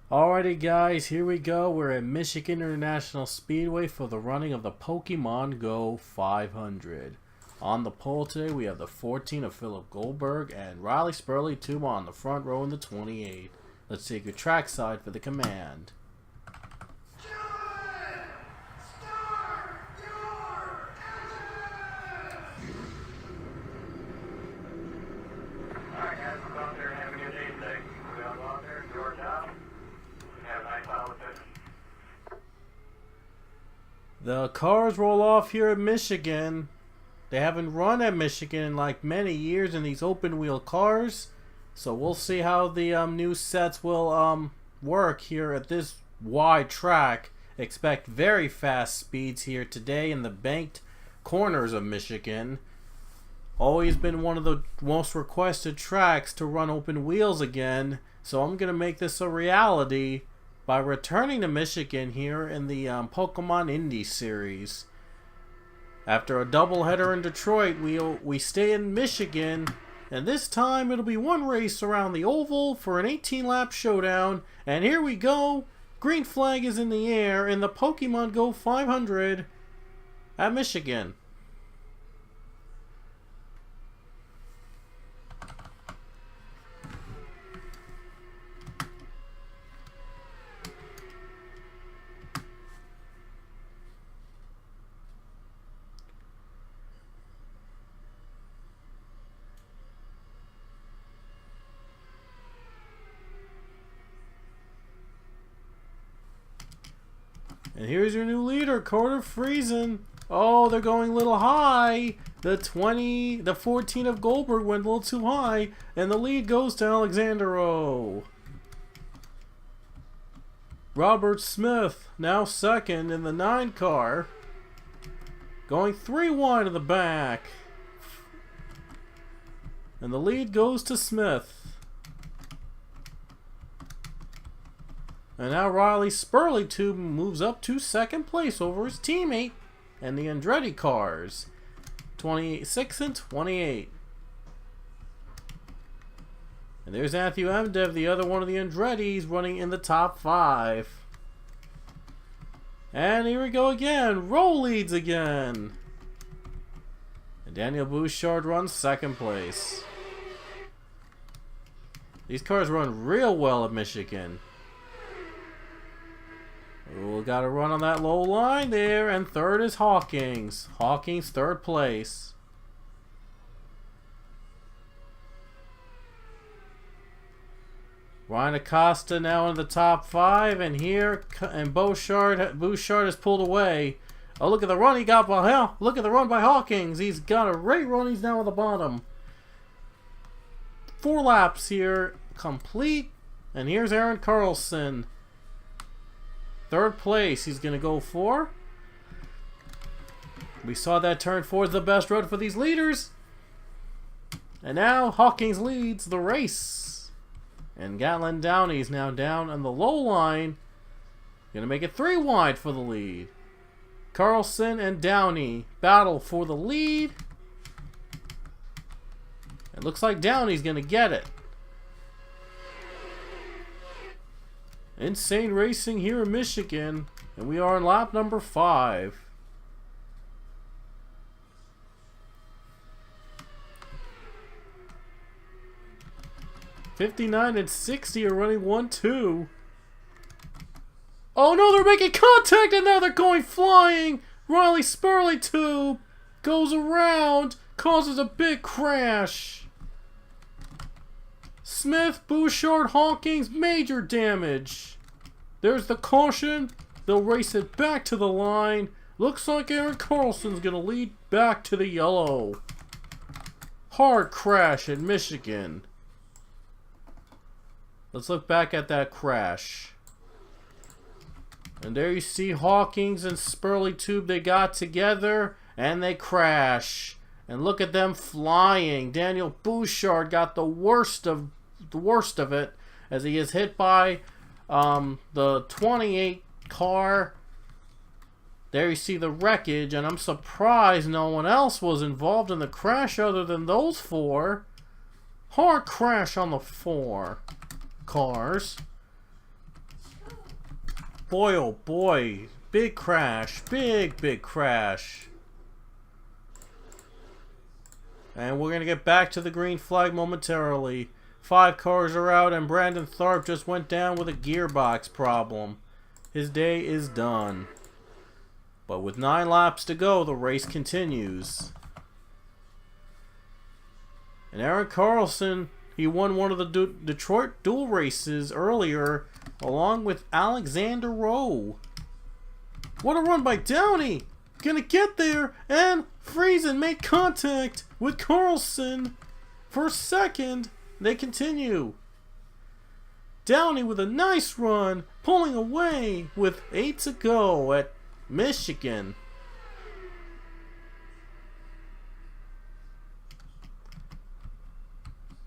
Alrighty guys, here we go. We're at Michigan International Speedway for the running of the Pokemon Go 500. On the pole today we have the 14 of Philip Goldberg and Riley Spurley Tuba on the front row in the 28. Let's take your trackside for the command. The cars roll off here at Michigan. They haven't run at Michigan in like many years in these open wheel cars. So we'll see how the new sets will work here at this wide track. Expect very fast speeds here today in the banked corners of Michigan. Always been one of the most requested tracks to run open wheels again. So I'm going to make this a reality by returning to Michigan here in the Pokemon Indy series. After a doubleheader in Detroit, we stay in Michigan, and this time it'll be one race around the oval for an 18-lap showdown. And here we go. Green flag is in the air in the Pokemon Go 500 at Michigan. And here's your new leader, Carter Friesen. Oh, they're going a little high. The 14 of Goldberg went a little too high, and the lead goes to Alexandro. Robert Smith now second in the 9 car, going 3 wide in the back. And the lead goes to Smith. And now Riley Spurley Tube moves up to second place over his teammate and the Andretti cars. 26 and 28. And there's Matthew Emdev, the other one of the Andrettis, running in the top 5. And here we go again. Roll leads again. And Daniel Bouchard runs second place. These cars run real well at Michigan. We got to run on that low line there, and third is Hawkins. Hawkins third place. Ryan Acosta now in the top 5, and here and Bouchard has pulled away. Oh, look at the run he got by hell. Look at the run by Hawkins. He's got a great run. He's now at the bottom. 4 laps here complete, and here's Aaron Carlson. Third place he's going to go for. We saw that turn 4 is the best road for these leaders. And now Hawkins leads the race. And Gatlin Downey's now down on the low line. Going to make it 3 wide for the lead. Carlson and Downey battle for the lead. It looks like Downey's going to get it. Insane racing here in Michigan, and we are on lap number 5. '59 and 60 are running 1-2. Oh no, they're making contact, and now they're going flying. Riley Spurley Tube goes around, causes a big crash. Smith, Bouchard, Hawkins, major damage. There's the caution. They'll race it back to the line. Looks like Aaron Carlson's going to lead back to the yellow. Hard crash in Michigan. Let's look back at that crash. And there you see Hawkins and Spurley Tube. They got together and they crash. And look at them flying. Daniel Bouchard got the worst of it as he is hit by the 28 car. There you see the wreckage, and I'm surprised no one else was involved in the crash other than those 4. Hard crash on the 4 cars. Boy, oh boy. Big crash. Big crash. And we're going to get back to the green flag momentarily. 5 cars are out, and Brandon Tharp just went down with a gearbox problem. His day is done. But with 9 laps to go, the race continues. And Aaron Carlson, he won one of the Detroit dual races earlier, along with Alexander Rowe. What a run by Downey! Gonna get there, and Friesen made contact with Carlson for second. They continue. Downey with a nice run, pulling away with 8 to go at Michigan.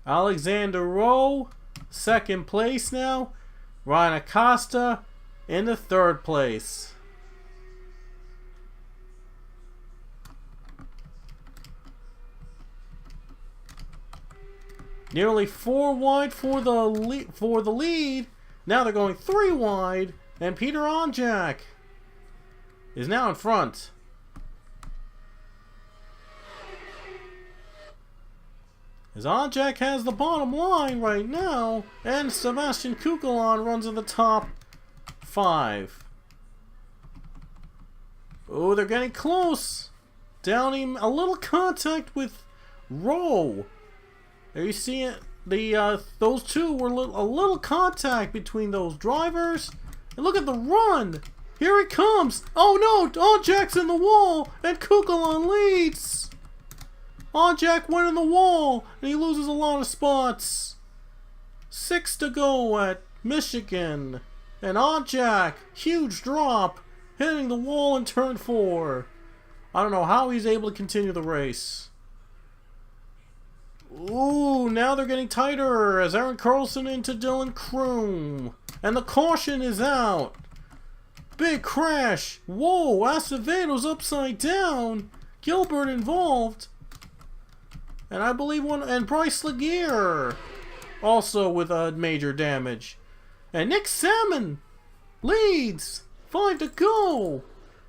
Alexander Rowe, second place now. Ryan Acosta in the 3rd place. Nearly 4 wide for the lead. Now they're going 3 wide, and Peter Onjak is now in front. As Onjak has the bottom line right now, and Sebastian Kukulon runs in the top 5. Oh, they're getting close. Downey, a little contact with Rowe. There you see it. Those two were a little contact between those drivers. And look at the run. Here it comes. Oh no, Onjak's in the wall, and Kukulon leads. Onjak went in the wall, and he loses a lot of spots. 6 to go at Michigan. And Onjak, huge drop, hitting the wall in turn 4. I don't know how he's able to continue the race. Ooh, now they're getting tighter as Aaron Carlson into Dylan Kroom. And the caution is out. Big crash. Whoa, Acevedo's upside down. Gilbert involved. And I believe and Bryce Laguerre also with major damage. And Nick Salmon leads. 5 to go.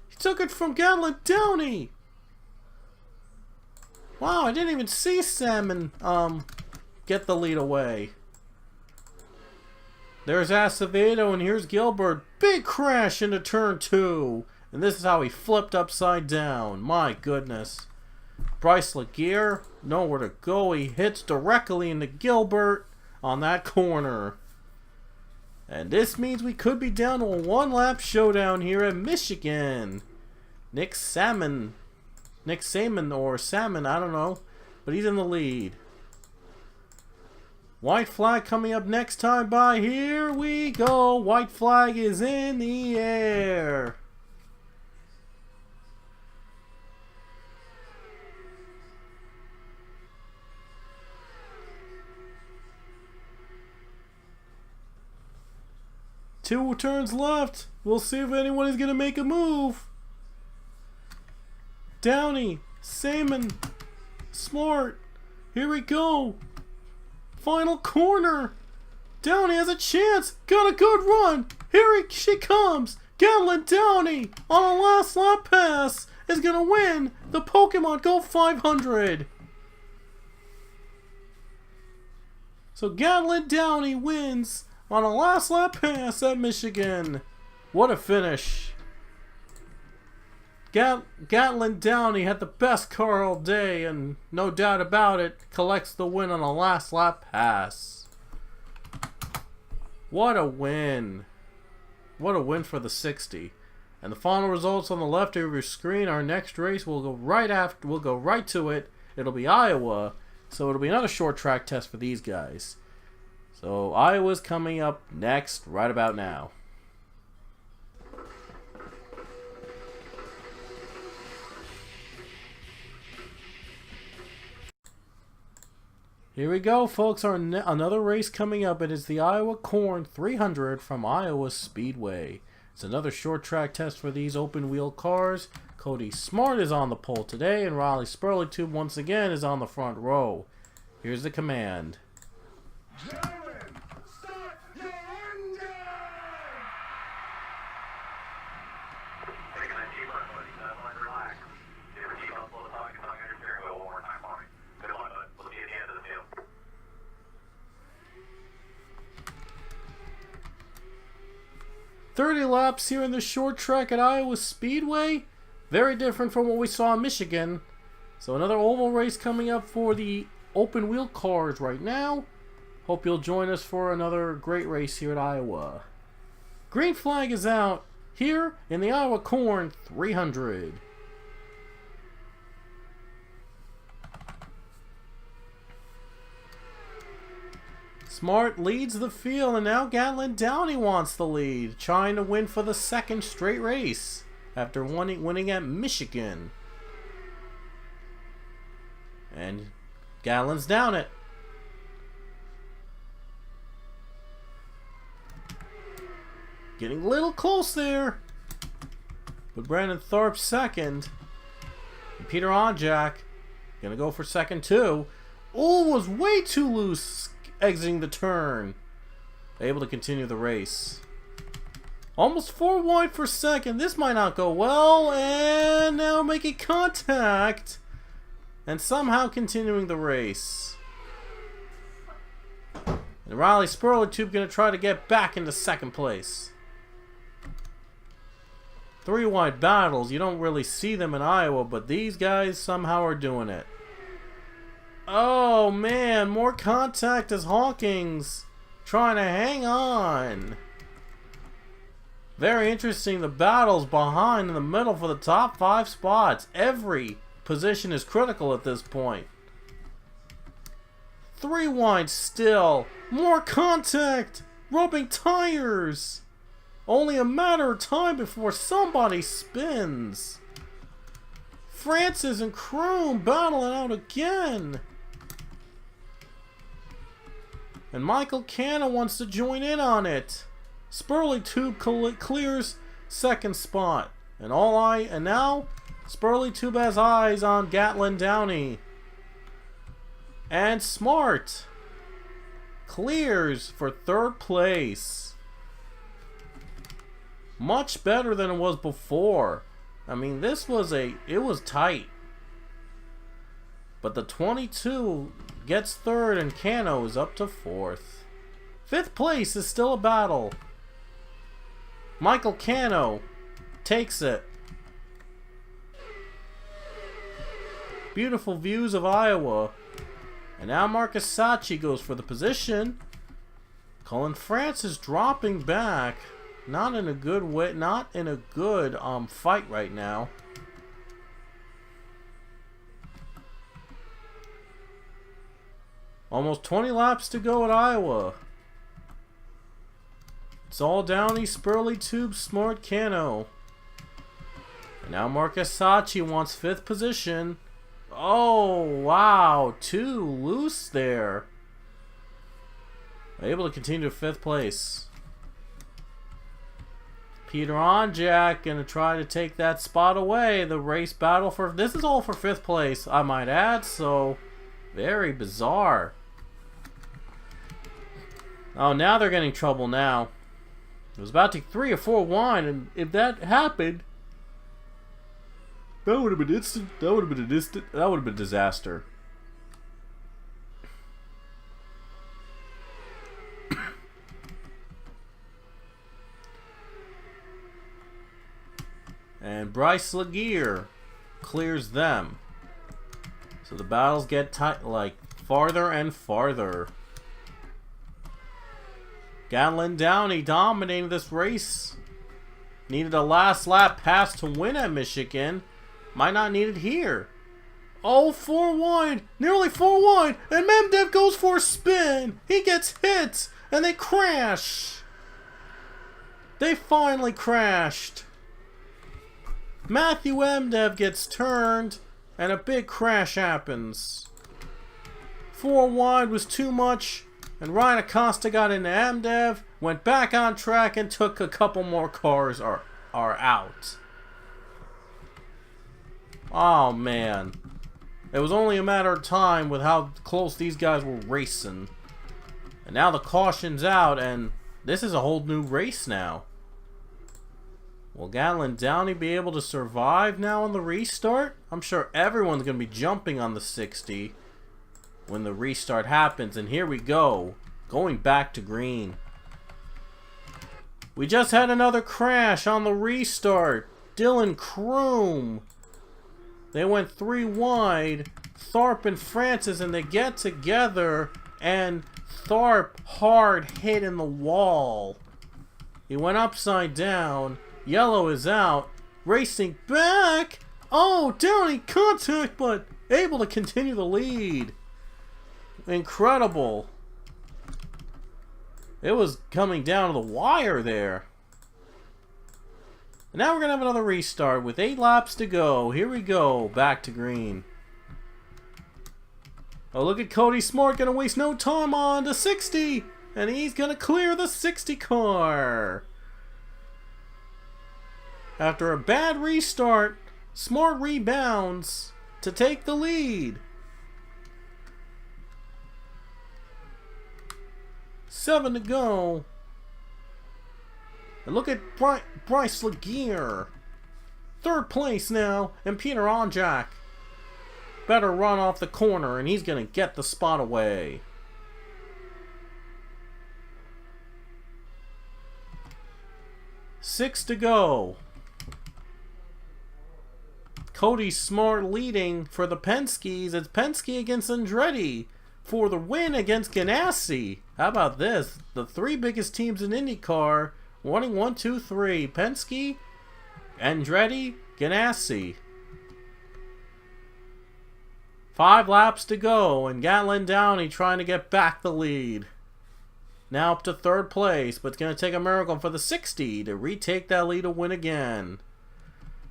He took it from Gatlin Downey. Wow, I didn't even see Salmon get the lead away. There's Acevedo, and here's Gilbert. Big crash into turn 2. And this is how he flipped upside down. My goodness. Bryce Laguerre, nowhere to go. He hits directly into Gilbert on that corner. And this means we could be down to a 1-lap showdown here at Michigan. Nick Salmon, or Salmon, I don't know. But he's in the lead. White flag coming up next time by. Here we go. White flag is in the air. Two turns left. We'll see if anyone is going to make a move. Downey, Salmon, Smart. Here we go. Final corner. Downey has a chance. Got a good run. Here she comes. Gatlin Downey on a last lap pass is going to win the Pokemon Go 500. So Gatlin Downey wins on a last lap pass at Michigan. What a finish. Gatlin Downey had the best car all day, and no doubt about it, collects the win on a last lap pass. What a win. What a win for the 60. And the final results on the left of your screen. Our next race will go right to it. It'll be Iowa, so it'll be another short track test for these guys. So Iowa's coming up next, right about now. Here we go, folks. Another race coming up. It is the Iowa Corn 300 from Iowa Speedway. It's another short track test for these open wheel cars. Cody Smart is on the pole today, and Riley Spurlington once again is on the front row. Here's the command. Gentlemen, start your engine! 30 laps here in the short track at Iowa Speedway. Very different from what we saw in Michigan. So another oval race coming up for the open wheel cars right now. Hope you'll join us for another great race here at Iowa. Green flag is out here in the Iowa Corn 300. Smart leads the field, and now Gatlin Downey wants the lead, trying to win for the second straight race after winning at Michigan. And Gatlin's down it. Getting a little close there. But Brandon Tharp second. And Peter Onjak gonna go for second too. Oh, was way too loose exiting the turn. Able to continue the race. Almost 4 wide for second. This might not go well. And now making contact. And somehow continuing the race. And Riley Spurlitube gonna try to get back into second place. 3 wide battles. You don't really see them in Iowa, but these guys somehow are doing it. Oh man, more contact as Hawkins trying to hang on. Very interesting, the battles behind in the middle for the top 5 spots. Every position is critical at this point. 3 wide still. More contact. Rubbing tires. Only a matter of time before somebody spins. Francis and Chrome battling out again. And Michael Canna wants to join in on it. Spurlitube clears second spot. And now Spurlitube has eyes on Gatlin Downey. And Smart clears for third place. Much better than it was before. I mean, it was tight. But the 22 gets third and Cano is up to fourth. Fifth place is still a battle. Michael Cano takes it. Beautiful views of Iowa. And now Marcus Sachi goes for the position. Colin Francis dropping back. Not in a good way, not in a good fight right now. Almost 20 laps to go at Iowa. It's all Downey, Spurlitube, Smart, Cano. And now Marcus Sachi wants 5th position. Oh, wow. 2 loose there. Able to continue to 5th place. Peter Onjak gonna try to take that spot away. The race battle for... This is all for 5th place, I might add. So, very bizarre. Oh, now they're getting trouble now. It was about to 3 or 4 wide, and if that happened, that would have been instant. That would have been an instant. That would have been a disaster. And Bryce Laguerre clears them. So the battles get tight, like farther and farther. Gatlin Downey dominating this race. Needed a last lap pass to win at Michigan. Might not need it here. Oh, 4 wide. Nearly 4 wide. And Memdev goes for a spin. He gets hit. And they crash. They finally crashed. Matthew Memdev gets turned. And a big crash happens. 4 wide was too much. And Ryan Acosta got into Amdev, went back on track, and took a couple more cars are out. Oh, man. It was only a matter of time with how close these guys were racing. And now the caution's out, and this is a whole new race now. Will Gatlin Downey be able to survive now on the restart? I'm sure everyone's going to be jumping on the 60. When the restart happens, and here we go, going back to green. We just had another crash on the restart. Dylan Kroom. They went 3 wide. Tharp and Francis, and they get together, and Tharp hard hit in the wall. He went upside down. Yellow is out. Racing back. Oh, Downey contact, but able to continue the lead. Incredible. It was coming down to the wire there. And now we're going to have another restart with 8 laps to go. Here we go. Back to green. Oh, look at Cody Smart. Going to waste no time on to 60. And he's going to clear the 60 car. After a bad restart, Smart rebounds to take the lead. 7 to go. And look at Bryce Laguerre. 3rd place now. And Peter Onjak. Better run off the corner, and he's going to get the spot away. Six to go. Cody Smart leading for the Penske's. It's Penske against Andretti for the win against Ganassi. How about this? The 3 biggest teams in IndyCar winning 1, 2, 3. Penske, Andretti, Ganassi. 5 laps to go, and Gatlin Downey trying to get back the lead. Now up to 3rd place, but it's going to take a miracle for the 60 to retake that lead to win again.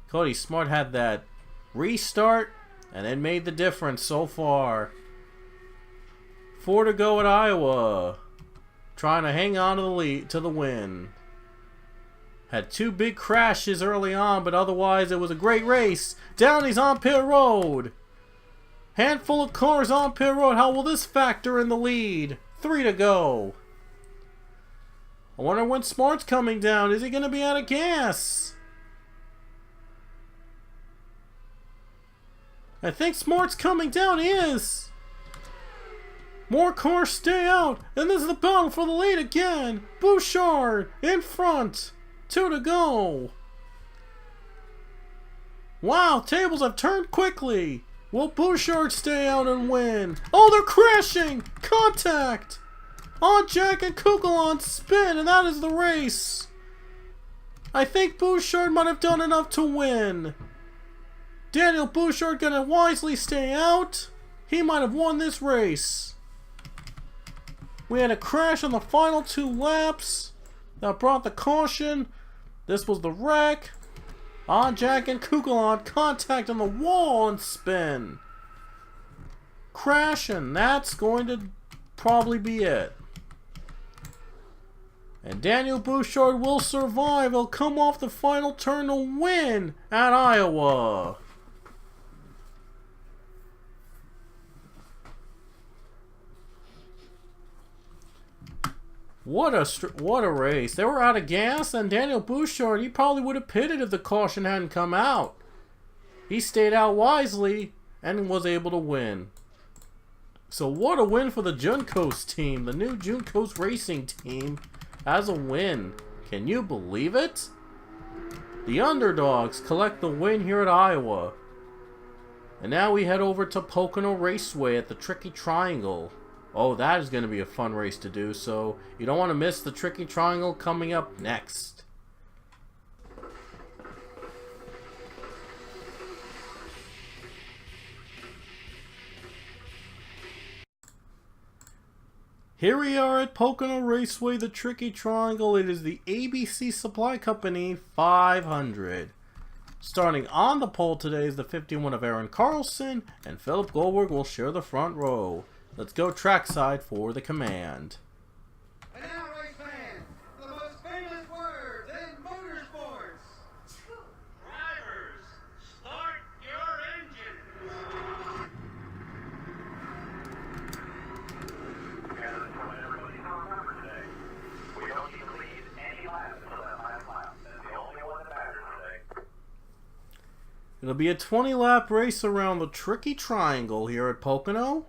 Cody Smart had that restart, and it made the difference so far. 4 to go at Iowa. Trying to hang on to the lead, to the win. Had 2 big crashes early on, but otherwise it was a great race. Downey's on pit road. Handful of cars on pit road. How will this factor in the lead? 3 to go. I wonder when Smart's coming down. Is he going to be out of gas? I think Smart's coming down. He is. More cars stay out. And this is the battle for the lead again. Bouchard in front. 2 to go. Wow, tables have turned quickly. Will Bouchard stay out and win? Oh, they're crashing! Contact! Onjak and Kugelon spin, and that is the race. I think Bouchard might have done enough to win. Daniel Bouchard gonna wisely stay out. He might have won this race. We had a crash on the final 2 laps that brought the caution. This was the wreck. Onjak and Kugelon contact on the wall and spin. Crash, and that's going to probably be it. And Daniel Bouchard will survive. He'll come off the final turn to win at Iowa. What a race. They were out of gas, and Daniel Bouchard, he probably would have pitted if the caution hadn't come out. He stayed out wisely and was able to win. So what a win for the Juncos team. The new Juncos Racing team has a win. Can you believe it? The underdogs collect the win here at Iowa. And now we head over to Pocono Raceway at the Tricky Triangle. Oh, that is going to be a fun race to do, so you don't want to miss the Tricky Triangle coming up next. Here we are at Pocono Raceway, the Tricky Triangle. It is the ABC Supply Company 500. Starting on the pole today is the 51 of Aaron Carlson, and Philip Goldberg will share the front row. Let's go trackside for the command. And now, race fans, the most famous words in motorsports. Drivers, start your engines. And everybody to remember today, we don't need to lead any lap until that last lap. That's the only one that matters today. It'll be a 20-lap race around the Tricky Triangle here at Pocono.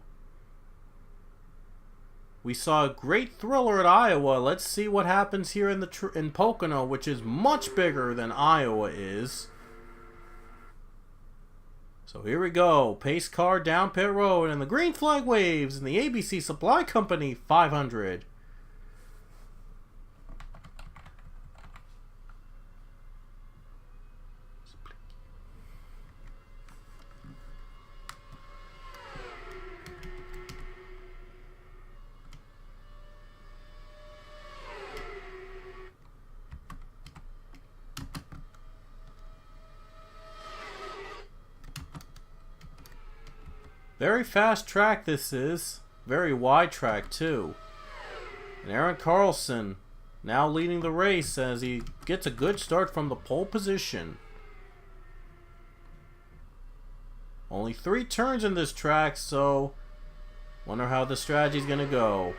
We saw a great thriller at Iowa. Let's see what happens here in Pocono, which is much bigger than Iowa is. So here we go. Pace car down pit road, and the green flag waves, and the ABC Supply Company 500. Very fast track this is. Very wide track too. And Aaron Carlson now leading the race as he gets a good start from the pole position. Only 3 turns in this track, so wonder how the strategy's gonna go.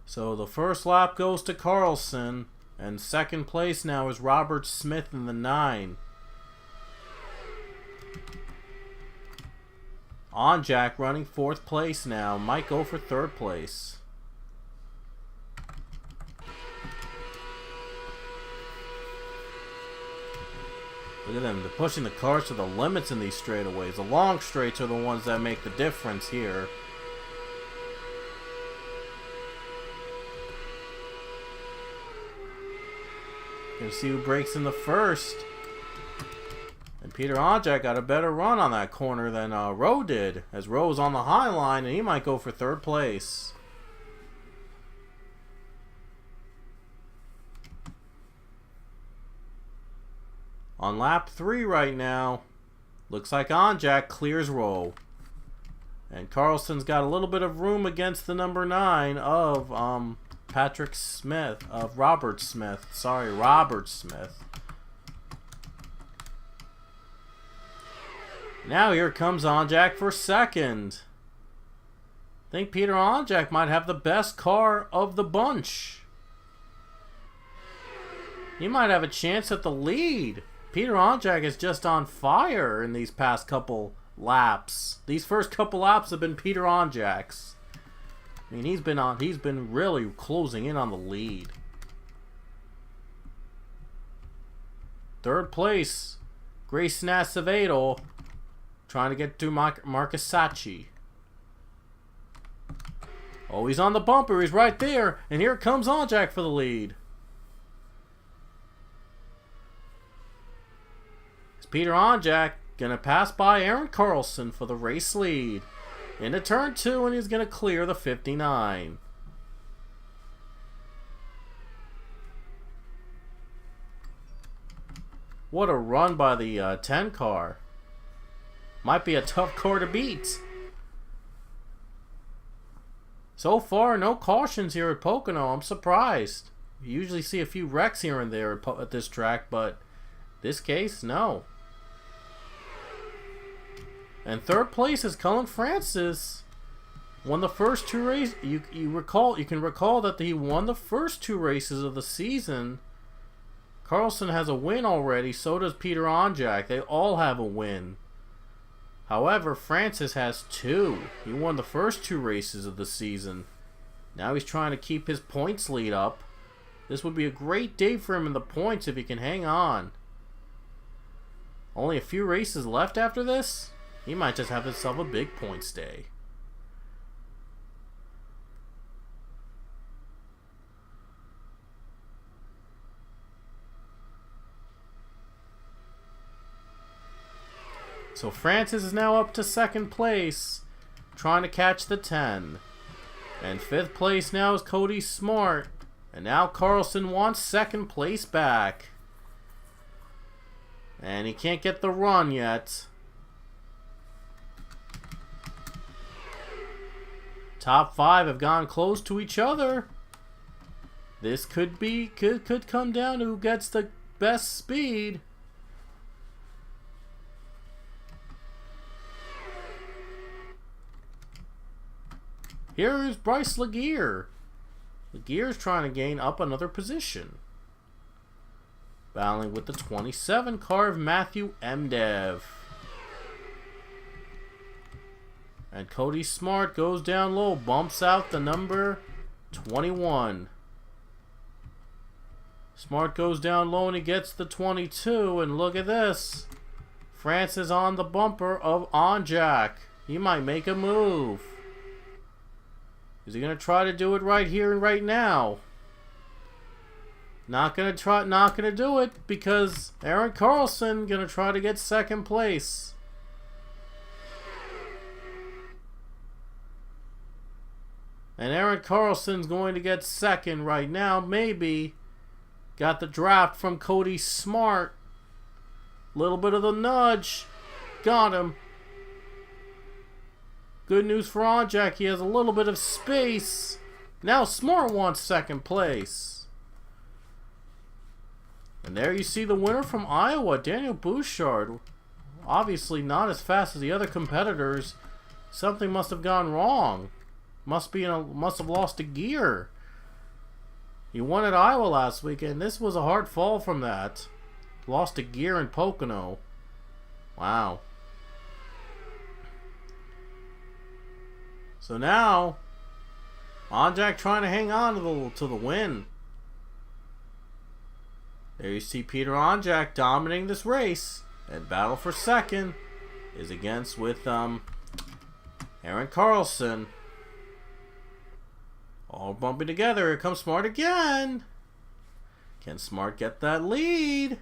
So the first lap goes to Carlson, and second place now is Robert Smith in the 9. Onjak running 4th place now. Might go for 3rd place. Look at them. They're pushing the cars to the limits in these straightaways. The long straights are the ones that make the difference here. Gonna see who breaks in the first. And Peter Onjak got a better run on that corner than Rowe did, as Rowe was on the high line, and he might go for 3rd place. On lap 3 right now, looks like Onjak clears Rowe. And Carlson's got a little bit of room against the number 9 of Robert Smith. Sorry, Robert Smith. Now here comes Onjak for 2nd. I think Peter Onjak might have the best car of the bunch. He might have a chance at the lead. Peter Onjak is just on fire in these past couple laps. These first couple laps have been Peter Onjak's. I mean, he's been really closing in on the lead. 3rd place, Grayson Acevedo. Trying to get to Marcus Sachi. Oh, he's on the bumper. He's right there. And here comes Onjak for the lead. It's Peter Onjak going to pass by Aaron Carlson for the race lead. Into turn 2, and he's going to clear the 59. What a run by the 10 car. Might be a tough car to beat. So far, no cautions here at Pocono. I'm surprised. You usually see a few wrecks here and there at this track, but this case, no. And 3rd place is Cullen Francis. Won the first 2 races. You can recall that he won the first 2 races of the season. Carlson has a win already. So does Peter Onjak. They all have a win. However, Francis has 2. He won the first 2 races of the season. Now he's trying to keep his points lead up. This would be a great day for him in the points if he can hang on. Only a few races left after this. He might just have himself a big points day. So Francis is now up to 2nd place, trying to catch the 10. And 5th place now is Cody Smart. And now Carlson wants 2nd place back. And he can't get the run yet. Top 5 have gone close to each other. This could come down to who gets the best speed. Here is Bryce Laguerre. Laguerre's trying to gain up another position. Battling with the 27 car of Matthew Mdev. And Cody Smart goes down low, bumps out the number 21. Smart goes down low and he gets the 22. And look at this. France is on the bumper of Onjak. He might make a move. Is he going to try to do it right here and right now? Not going to do it because Aaron Carlson going to try to get second place. And Aaron Carlson's going to get second right now. Maybe. Got the draft from Cody Smart. Little bit of the nudge. Got him. Good news for Onjak. He has a little bit of space. Now Smart wants second place. And there you see the winner from Iowa, Daniel Bouchard. Obviously not as fast as the other competitors. Something must have gone wrong. Must have lost a gear. He won at Iowa last weekend. This was a hard fall from that. Lost a gear in Pocono. Wow. So now, Onjak trying to hang on to the win. There you see Peter Onjak dominating this race. And battle for second is against with Aaron Carlson. All bumping together. Here comes Smart again. Can Smart get that lead?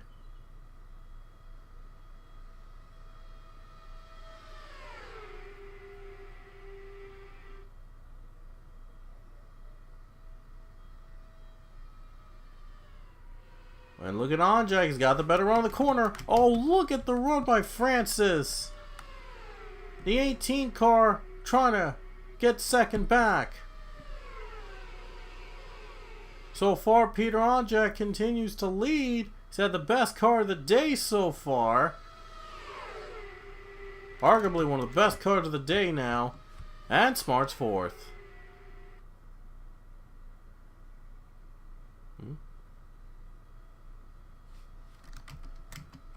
And look at Onjak. He's got the better run on the corner. Oh, look at the run by Francis. The 18 car trying to get second back. So far, Peter Onjak continues to lead. He's had the best car of the day so far. Arguably one of the best cars of the day now. And Smart's fourth.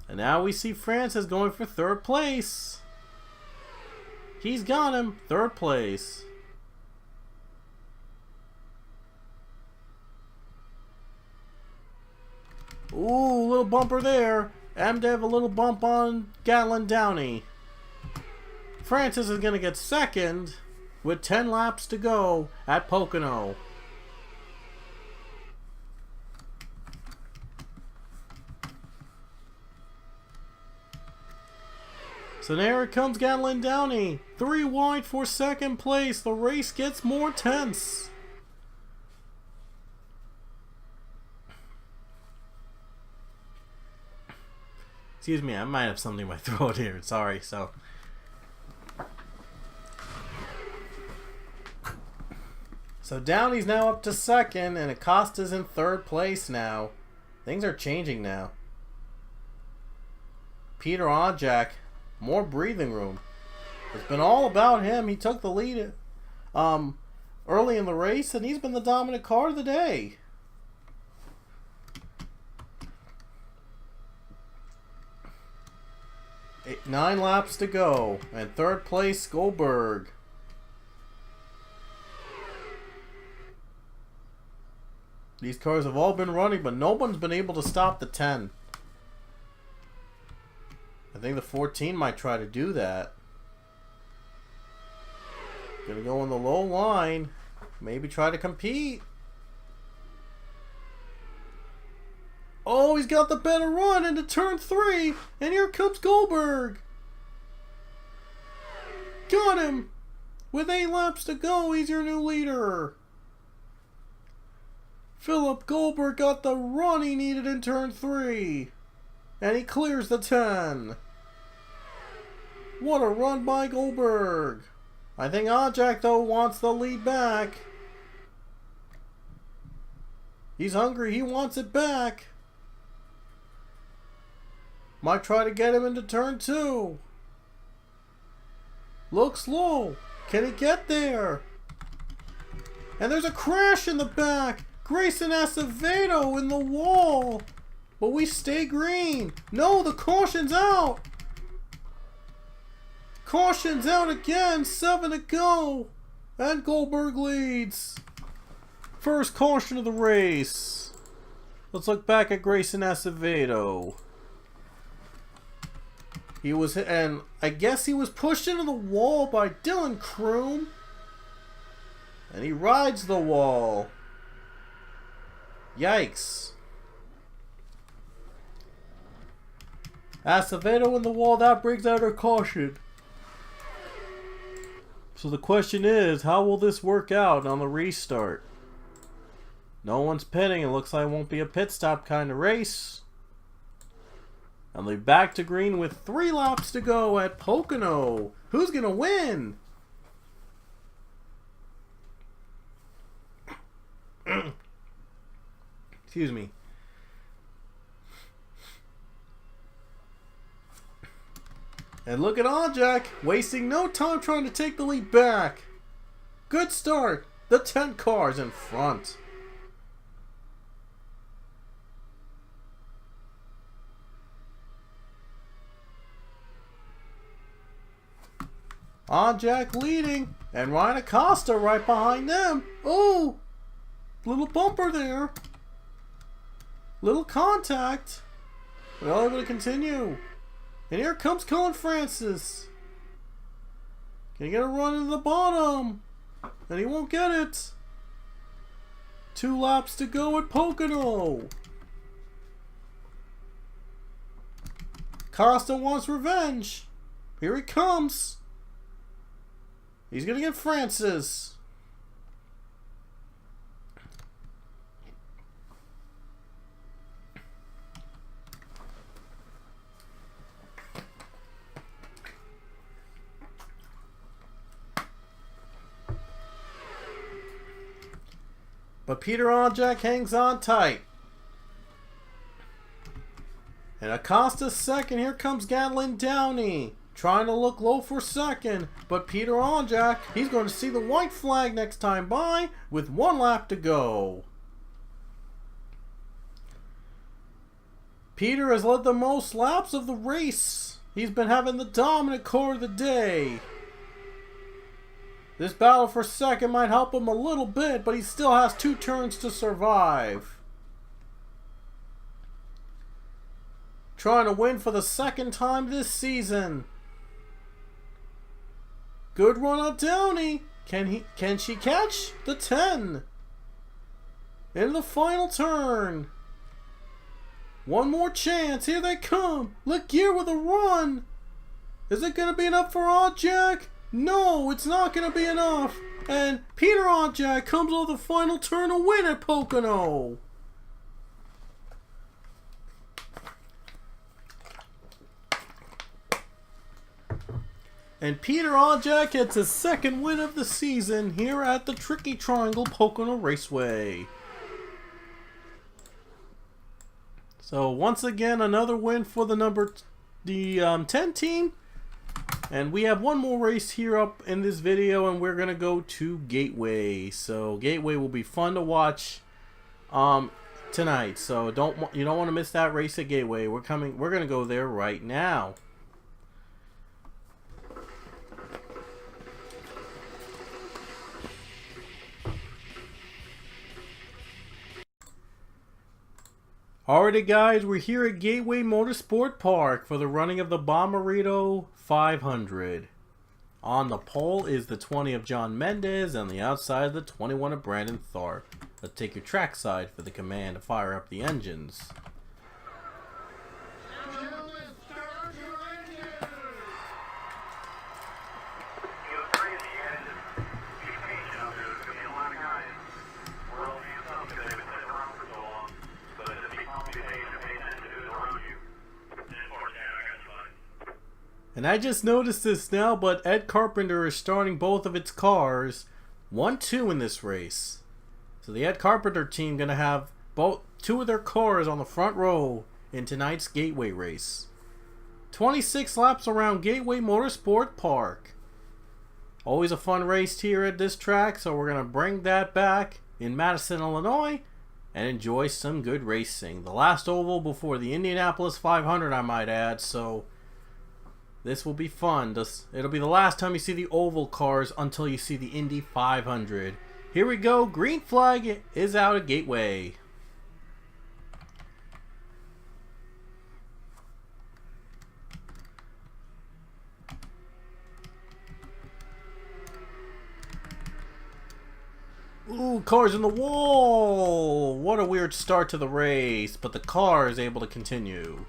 And now we see Francis going for third place. He's got him. Third place. Ooh, little bumper there. MDev a little bump on Gatlin Downey. Francis is going to get second with 10 laps to go at Pocono. So there it comes Gatlin Downey. 3 wide for second place. The race gets more tense. Excuse me, I might have something in my throat here. Sorry, So Downey's now up to second, and Acosta's in third place now. Things are changing now. Peter Onjak, more breathing room. It's been all about him. He took the lead early in the race, and he's been the dominant car of the day. Nine laps to go, and third place Goldberg. These cars have all been running, but no one's been able to stop the 10. I think the 14 might try to do that. Gonna go on the low line. Maybe try to compete. Oh, he's got the better run into turn 3. And here comes Goldberg. Got him. With 8 laps to go, he's your new leader. Philip Goldberg got the run he needed in turn 3. And he clears the 10. What a run by Goldberg. I think Onjak, though, wants the lead back. He's hungry. He wants it back. Might try to get him into turn 2. Looks low. Can he get there? And there's a crash in the back. Grayson Acevedo in the wall. But we stay green. No, the caution's out. Caution's out again. 7 to go. And Goldberg leads. First caution of the race. Let's look back at Grayson Acevedo. He was, and I guess he was pushed into the wall by Dylan Kroom. And he rides the wall. Yikes. Acevedo in the wall, that brings out our caution. So the question is, how will this work out on the restart? No one's pitting. It looks like it won't be a pit stop kind of race. And they're back to green with 3 laps to go at Pocono. Who's going to win? Excuse me. And look at Jack, wasting no time trying to take the lead back. Good start. The 10 cars in front. Jack leading, and Ryan Acosta right behind them. Oh, little bumper there. Little contact. Well, able to continue. And here comes Colin Francis. Can he get a run into the bottom? And he won't get it. 2 laps to go at Pocono. Costa wants revenge. Here he comes. He's going to get Francis. But Peter Jack hangs on tight. And Acosta second. Here comes Gatlin Downey. Trying to look low for second. But Peter Jack, he's going to see the white flag next time by with 1 lap to go. Peter has led the most laps of the race. He's been having the dominant car of the day. This battle for second might help him a little bit, but he still has 2 turns to survive. Trying to win for the 2nd time this season. Good run on Downey. Can she catch the 10? In the final turn. 1 more chance. Here they come. Legear with a run. Is it going to be enough for Jack? No, it's not going to be enough. And Peter Jack comes on the final turn to win at Pocono. And Peter Jack gets his 2nd win of the season here at the Tricky Triangle Pocono Raceway. So once again, another win for the 10 team. And we have 1 more race here up in this video, and we're going to go to Gateway. So Gateway will be fun to watch tonight. So you don't want to miss that race at Gateway. We're going to go there right now. Alrighty guys, we're here at Gateway Motorsport Park for the running of the Bommarito 500. On the pole is the 20 of John Mendez, and on the outside the 21 of Brandon Tharp. Let's take your track side for the command to fire up the engines. And I just noticed this now, but Ed Carpenter is starting both of its cars 1-2 in this race. So the Ed Carpenter team going to have 2 of their cars on the front row in tonight's Gateway race. 26 laps around Gateway Motorsport Park. Always a fun race here at this track, so we're going to bring that back in Madison, Illinois, and enjoy some good racing. The last oval before the Indianapolis 500, I might add, so This will be fun. It'll be the last time you see the oval cars until you see the Indy 500. Here we go. Green flag is out of Gateway. Ooh, cars in the wall! What a weird start to the race, but the car is able to continue.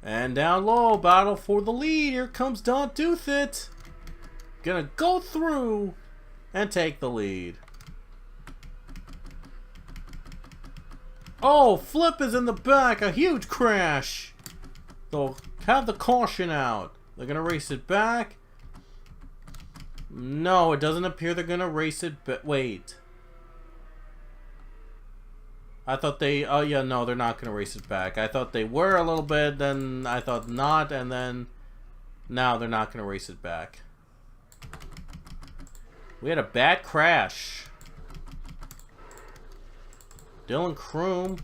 And down low, battle for the lead. Here comes Don Douthat. Gonna go through and take the lead. Oh, Flip is in the back. A huge crash. They'll have the caution out. They're gonna race it back. No, it doesn't appear they're gonna race it, but wait. I thought they, oh yeah, no, they're not gonna race it back. I thought they were a little bit, then I thought not, and then now they're not gonna race it back. We had a bad crash. Dylan Kroom.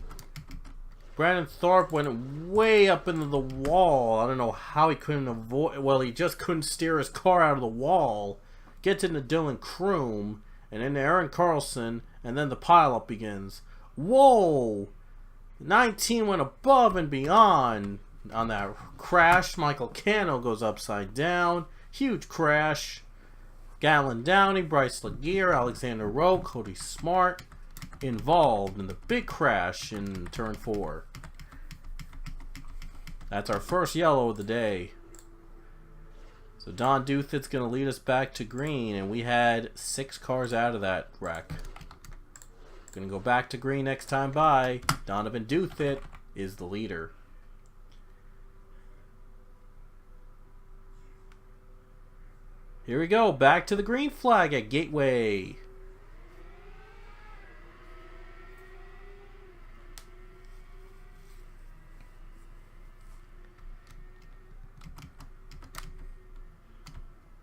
Brandon Thorpe went way up into the wall. I don't know how he couldn't avoid, well, he just couldn't steer his car out of the wall. Gets into Dylan Kroom, and then Aaron Carlson, and then the pileup begins. Whoa! 19 went above and beyond on that crash. Michael Cano goes upside down. Huge crash. Gallon Downey, Bryce Laguerre, Alexander Rowe, Cody Smart involved in the big crash in turn 4. That's our first yellow of the day. So Don Douthat's going to lead us back to green, and we had 6 cars out of that wreck. Going to go back to green next time by. Donovan Douthat is the leader. Here we go, back to the green flag at Gateway.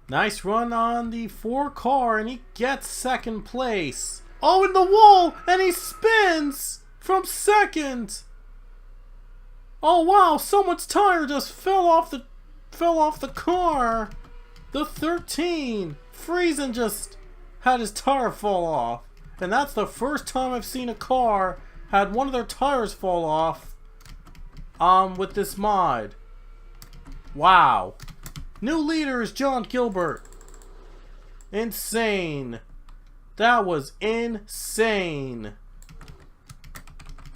Nice run on the 4 car, and he gets second place. Oh, in the wall, and he spins from second. Oh wow, someone's tire just fell off the car. The 13, Friesen just had his tire fall off, and that's the first time I've seen a car had one of their tires fall off. With this mod. Wow. New leader is John Gilbert. Insane. That was insane.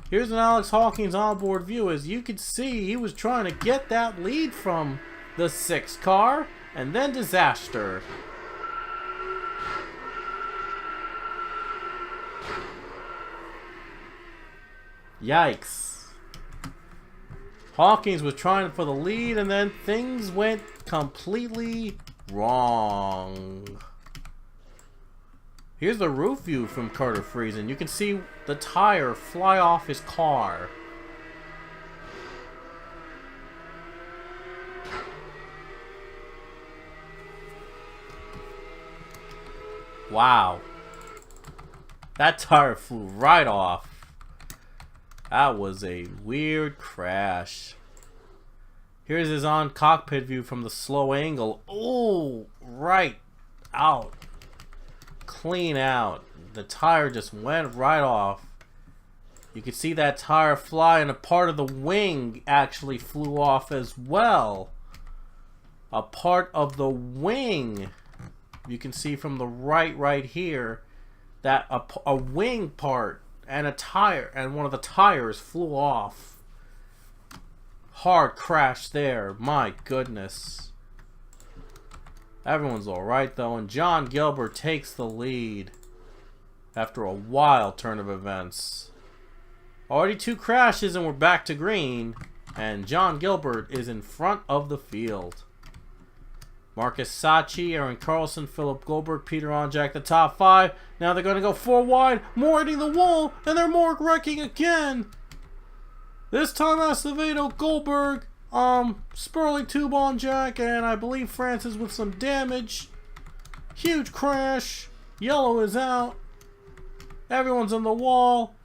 Here's an Alex Hawkins onboard view. As you can see, he was trying to get that lead from the 6 car, and then disaster. Yikes. Hawkins was trying for the lead, and then things went completely wrong. Here's the roof view from Carter Friesen. You can see the tire fly off his car. Wow. That tire flew right off. That was a weird crash. Here's his on cockpit view from the slow angle. Oh, right out. Clean out. The tire just went right off. You can see that tire fly, and a part of the wing actually flew off as well. A part of the wing. You can see from the right here that a wing part and a tire, and one of the tires flew off. Hard crash there. My goodness. Everyone's alright though, and John Gilbert takes the lead after a wild turn of events. Already 2 crashes and we're back to green, and John Gilbert is in front of the field. Marcus Sachi, Aaron Carlson, Philip Goldberg, Peter Onjak, the top 5. Now they're going to go 4 wide, more hitting the wall, and they're more wrecking again. This time Acevedo, Goldberg, Sperling, Tube Onjak, and I believe Francis with some damage. Huge crash. Yellow is out. Everyone's on the wall.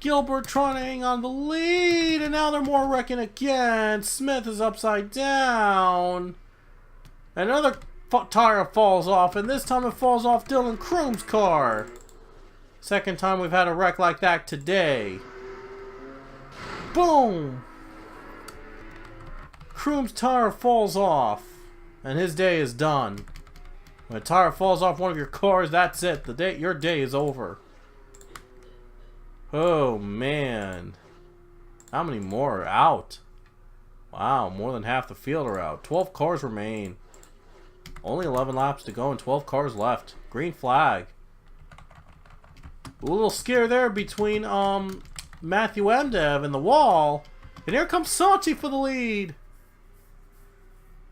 Gilbert trying to hang on the lead, and now they're more wrecking again. Smith is upside down. Another tire falls off, and this time it falls off Dylan Kroom's car. Second time we've had a wreck like that today. Boom! Kroom's tire falls off, and his day is done. When a tire falls off one of your cars, that's it. Your day is over. Oh man. How many more are out? Wow, more than half the field are out. 12 cars remain. Only 11 laps to go and 12 cars left. Green flag. A little scare there between Matthew Emdev and the wall. And here comes Sachi for the lead.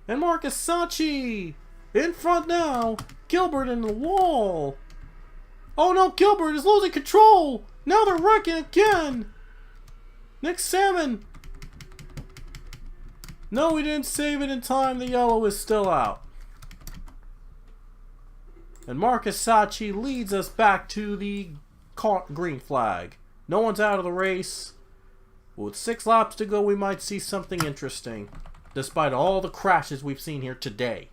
And Marcus Sachi in front now. Gilbert in the wall. Oh no, Gilbert is losing control. Now they're wrecking again. Nick Salmon. No, we didn't save it in time. The yellow is still out. And Marcus Sachi leads us back to the green flag. No one's out of the race. With 6 laps to go, we might see something interesting. Despite all the crashes we've seen here today.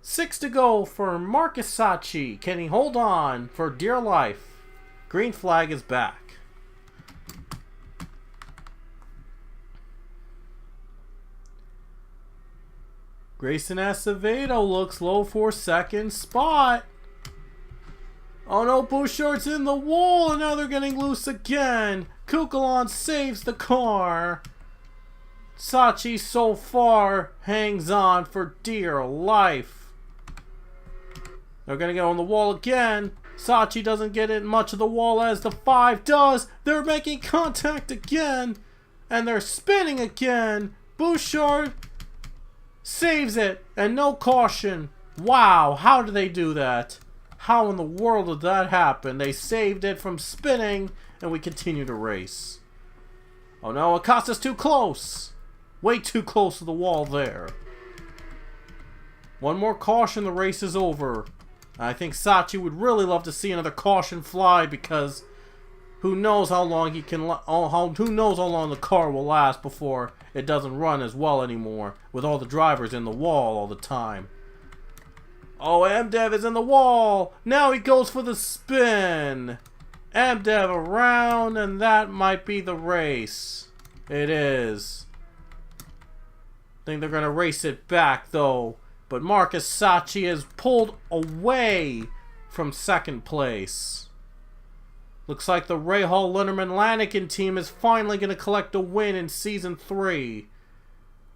6 to go for Marcus Sachi. Can he hold on for dear life? Green flag is back. Grayson Acevedo looks low for second spot. Oh no, Bouchard's in the wall and now they're getting loose again. Kukulon saves the car. Sachi so far hangs on for dear life. They're going to go on the wall again. Sachi doesn't get in much of the wall as the 5 does. They're making contact again. And they're spinning again. Bouchard saves it. And no caution. Wow, how did they do that? How in the world did that happen? They saved it from spinning. And we continue to race. Oh no, Acosta's too close. Way too close to the wall there. One more caution, the race is over. I think Sachi would really love to see another caution fly because who knows how long he can who knows how long the car will last before it doesn't run as well anymore with all the drivers in the wall all the time. Oh, Emdev is in the wall. Now he goes for the spin. Emdev around, and that might be the race. It is. I think they're going to race it back, though. But Marcus Sachi is pulled away from second place. Looks like the Rahal Linderman Lanigan team is finally going to collect a win in Season 3.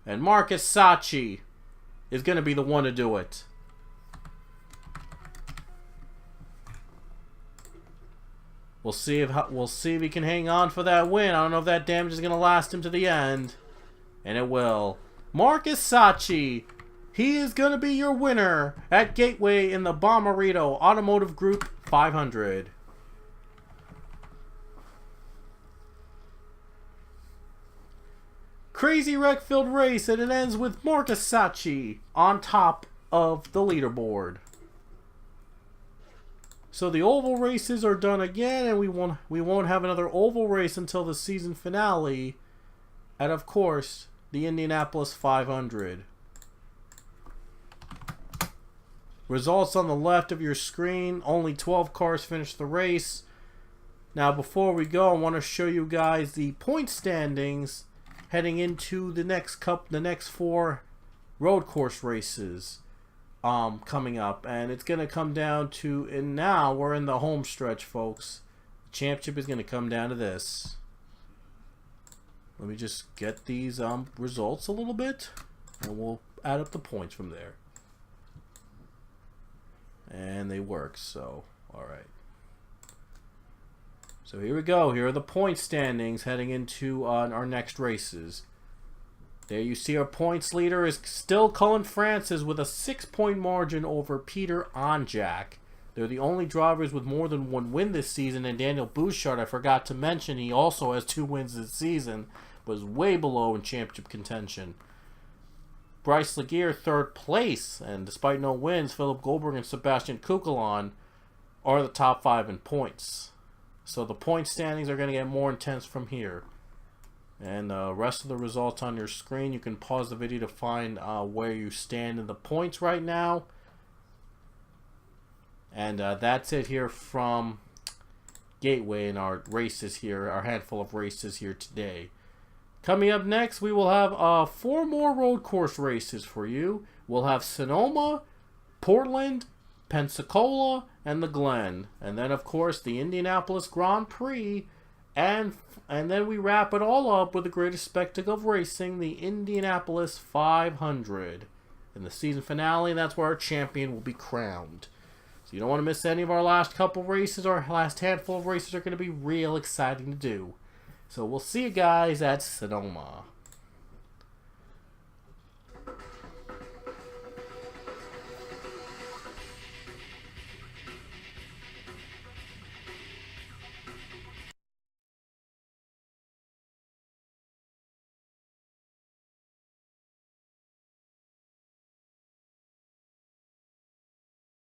And Marcus Sachi is going to be the one to do it. We'll see if he can hang on for that win. I don't know if that damage is going to last him to the end. And it will. Marcus Sachi, he is going to be your winner at Gateway in the Bommarito Automotive Group 500. Crazy wreck-filled race, and it ends with Marcus Sachi on top of the leaderboard. So the oval races are done again, and we won't have another oval race until the season finale, and of course the Indianapolis 500. Results on the left of your screen. Only 12 cars finished the race. Now before we go, I want to show you guys the point standings heading into the next 4 road course races coming up, and it's going to come down to, and now we're in the home stretch, folks. The championship is going to come down to this. Let me just get these results a little bit, and we'll add up the points from there. And they work, so alright. So here we go. Here are the point standings heading into our next races. There you see our points leader is still Cullen Francis with a 6-point margin over Peter Onjak. They're the only drivers with more than 1 win this season, and Daniel Bouchard, I forgot to mention, he also has 2 wins this season, but is way below in championship contention. Bryce Laguerre, 3rd place, and despite no wins, Philip Goldberg and Sebastian Kukulon are the top 5 in points. So the point standings are going to get more intense from here. And the rest of the results on your screen, you can pause the video to find where you stand in the points right now. And that's it here from Gateway in our races here, our handful of races here today. Coming up next, we will have 4 more road course races for you. We'll have Sonoma, Portland, Pensacola, and the Glen. And then, of course, the Indianapolis Grand Prix. And then we wrap it all up with the greatest spectacle of racing, the Indianapolis 500. In the season finale, that's where our champion will be crowned. So you don't want to miss any of our last couple races. Our last handful of races are going to be real exciting to do. So we'll see you guys at Sonoma.